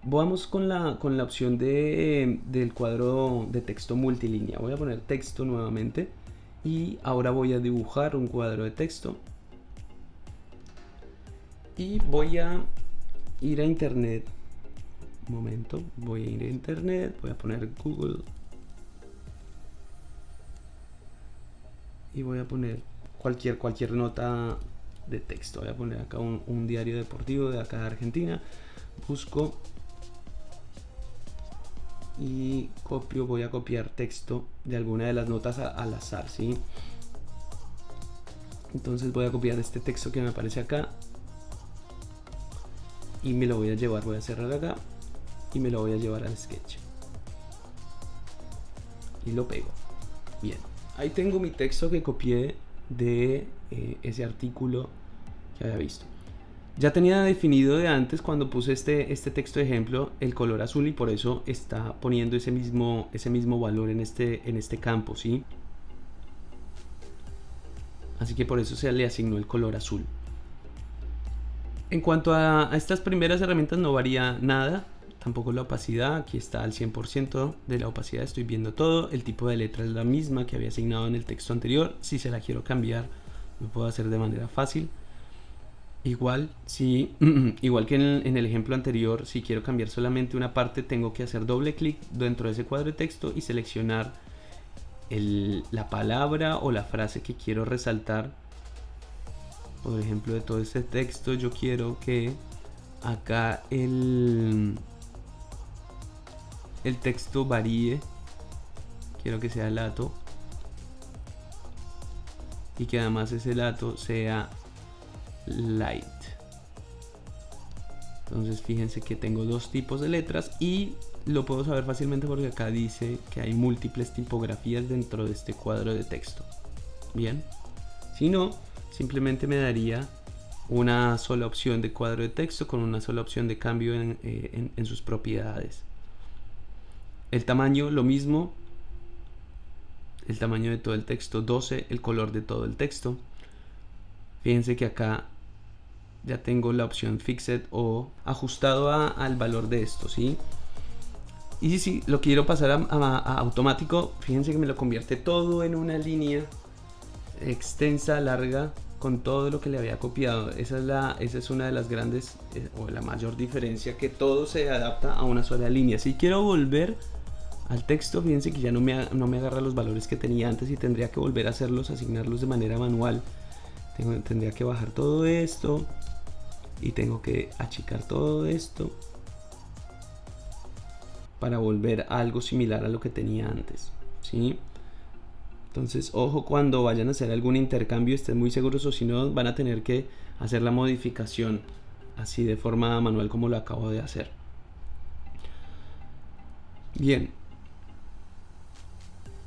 Vamos con la opción del cuadro de texto multilínea. Voy a poner texto nuevamente y ahora voy a dibujar un cuadro de texto. Y voy a ir a internet. Un momento, voy a ir a internet, voy a poner Google. Y voy a poner cualquier nota de texto. Voy a poner acá un diario deportivo de acá de Argentina. Busco y copio, voy a copiar texto de alguna de las notas al azar, ¿sí? Entonces voy a copiar este texto que me aparece acá y me lo voy a llevar, voy a cerrar acá y me lo voy a llevar al Sketch y lo pego. Bien, ahí tengo mi texto que copié de ese artículo que había visto. Ya tenía definido de antes, cuando puse este texto de ejemplo, el color azul, y por eso está poniendo ese mismo valor en este campo, ¿sí? Así que por eso se le asignó el color azul. En cuanto a estas primeras herramientas no varía nada, tampoco la opacidad, aquí está al 100% de la opacidad, estoy viendo todo. El tipo de letra es la misma que había asignado en el texto anterior. Si se la quiero cambiar, lo puedo hacer de manera fácil. Igual que en el ejemplo anterior, si quiero cambiar solamente una parte, tengo que hacer doble clic dentro de ese cuadro de texto y seleccionar la palabra o la frase que quiero resaltar. Por ejemplo, de todo este texto yo quiero que acá el texto varíe, quiero que sea lato y que además ese lato sea light. Entonces fíjense que tengo dos tipos de letras y lo puedo saber fácilmente porque acá dice que hay múltiples tipografías dentro de este cuadro de texto. Bien, si no, simplemente me daría una sola opción de cuadro de texto con una sola opción de cambio en sus propiedades. El tamaño, lo mismo. El tamaño de todo el texto 12, el color de todo el texto. Fíjense que acá ya tengo la opción Fixed o ajustado al valor de esto, ¿sí? Y si lo quiero pasar a automático, fíjense que me lo convierte todo en una línea extensa, larga, con todo lo que le había copiado. Esa es una de las grandes o la mayor diferencia, que todo se adapta a una sola línea. Si quiero volver al texto, fíjense que ya no me agarra los valores que tenía antes y tendría que volver a hacerlos, asignarlos de manera manual. Tendría que bajar todo esto y tengo que achicar todo esto para volver a algo similar a lo que tenía antes, ¿sí? Entonces, ojo, cuando vayan a hacer algún intercambio, estén muy seguros, o si no, van a tener que hacer la modificación así de forma manual como lo acabo de hacer. Bien,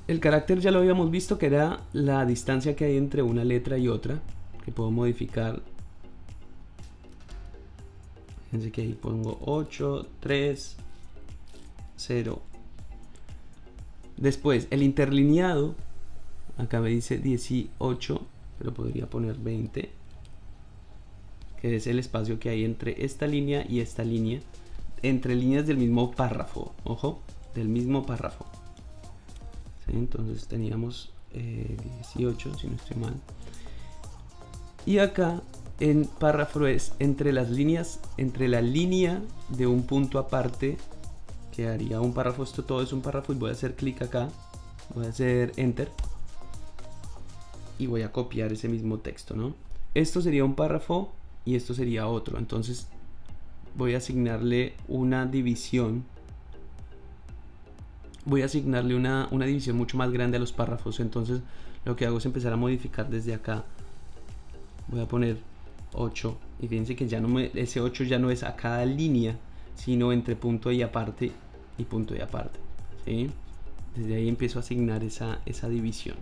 el carácter ya lo habíamos visto, que era la distancia que hay entre una letra y otra, que puedo modificar. Fíjense que ahí pongo 8, 3, 0. Después, el interlineado, acá me dice 18, pero podría poner 20, que es el espacio que hay entre esta línea y esta línea, entre líneas del mismo párrafo, ojo, del mismo párrafo. ¿Sí? Entonces teníamos 18, si no estoy mal. Y acá en párrafo es entre las líneas, entre la línea de un punto aparte, quedaría un párrafo. Esto todo es un párrafo y voy a hacer clic acá, voy a hacer enter y voy a copiar ese mismo texto, ¿no? Esto sería un párrafo y esto sería otro. Entonces voy a asignarle una división. Voy a asignarle una división mucho más grande a los párrafos. Entonces lo que hago es empezar a modificar desde acá. Voy a poner 8 y fíjense que ya no ese 8 ya no es a cada línea, sino entre punto y aparte y punto y aparte, ¿sí? Desde ahí empiezo a asignar esa división.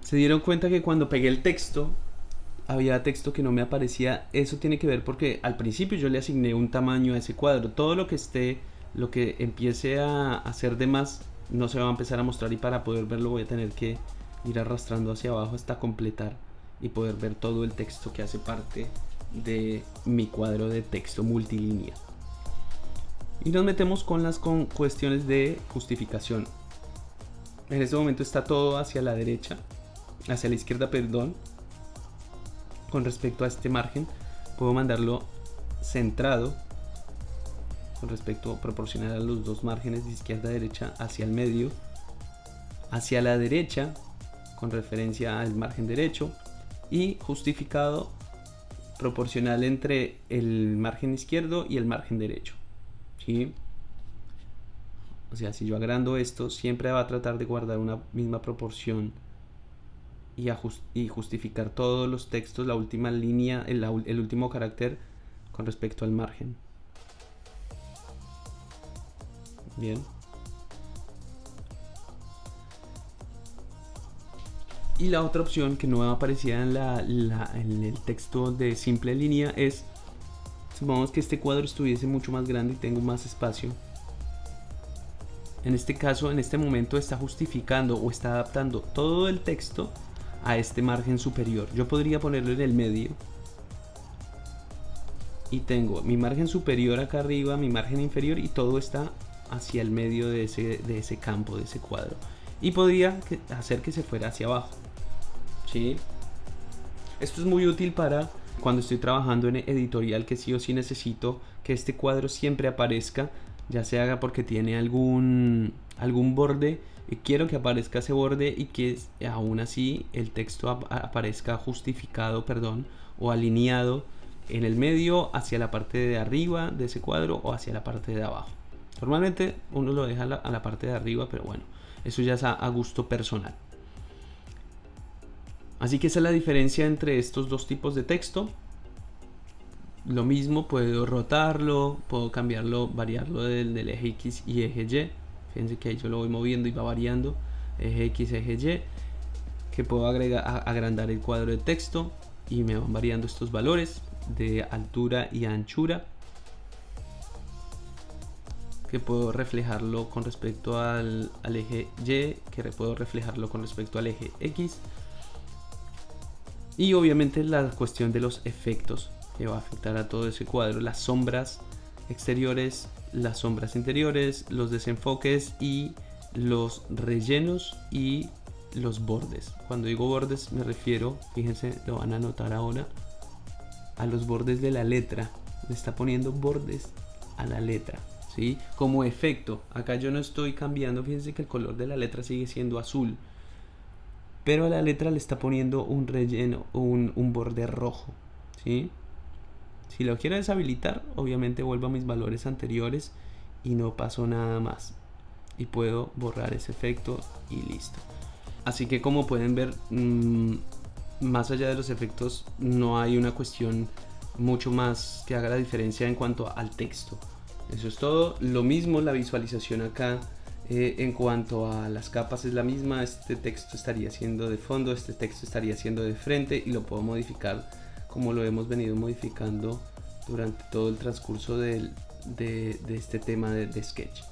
Se dieron cuenta que cuando pegué el texto había texto que no me aparecía. Eso tiene que ver porque al principio yo le asigné un tamaño a ese cuadro. Todo lo que esté lo que empiece a hacer de más no se va a empezar a mostrar, y para poder verlo voy a tener que ir arrastrando hacia abajo hasta completar y poder ver todo el texto que hace parte de mi cuadro de texto multilínea. Y nos metemos con las cuestiones de justificación. En este momento está todo hacia la derecha, hacia la izquierda, perdón. Con respecto a este margen, puedo mandarlo centrado con respecto proporcional a los dos márgenes de izquierda a derecha hacia el medio, hacia la derecha con referencia al margen derecho, y justificado proporcional entre el margen izquierdo y el margen derecho, ¿sí? O sea, si yo agrando esto, siempre va a tratar de guardar una misma proporción y justificar todos los textos, la última línea, el último carácter con respecto al margen. Bien. Y la otra opción que no aparecía en el texto de simple línea es, supongamos que este cuadro estuviese mucho más grande y tengo más espacio. En este caso, en este momento está justificando o está adaptando todo el texto a este margen superior. Yo podría ponerlo en el medio y tengo mi margen superior acá arriba, mi margen inferior, y todo está hacia el medio de ese campo, de ese cuadro, y podría hacer que se fuera hacia abajo, ¿sí? Esto es muy útil para cuando estoy trabajando en editorial, que sí o sí necesito que este cuadro siempre aparezca, ya sea porque tiene algún borde y quiero que aparezca ese borde, y que aún así el texto aparezca justificado, o alineado en el medio hacia la parte de arriba de ese cuadro o hacia la parte de abajo. Normalmente uno lo deja a la parte de arriba, pero bueno, eso ya es a gusto personal. Así que esa es la diferencia entre estos dos tipos de texto. Lo mismo, puedo rotarlo, puedo cambiarlo, variarlo del eje X y eje Y. Fíjense que ahí yo lo voy moviendo y va variando, eje X, eje Y. Que puedo agrandar el cuadro de texto y me van variando estos valores de altura y anchura, que puedo reflejarlo con respecto al eje Y, que puedo reflejarlo con respecto al eje X. Y obviamente la cuestión de los efectos, que va a afectar a todo ese cuadro: las sombras exteriores, las sombras interiores, los desenfoques y los rellenos y los bordes. Cuando digo bordes me refiero, fíjense, lo van a notar ahora, a los bordes de la letra. Le está poniendo bordes a la letra, ¿sí? Como efecto. Acá yo no estoy cambiando, fíjense que el color de la letra sigue siendo azul, pero a la letra le está poniendo un relleno, un borde rojo, ¿sí? Si lo quiero deshabilitar, obviamente vuelvo a mis valores anteriores y no pasó nada más, y puedo borrar ese efecto y listo. Así que, como pueden ver, más allá de los efectos, no hay una cuestión mucho más que haga la diferencia en cuanto al texto. Eso es todo. Lo mismo la visualización acá, en cuanto a las capas es la misma. Este texto estaría siendo de fondo, este texto estaría siendo de frente, y lo puedo modificar como lo hemos venido modificando durante todo el transcurso de este tema de Sketch.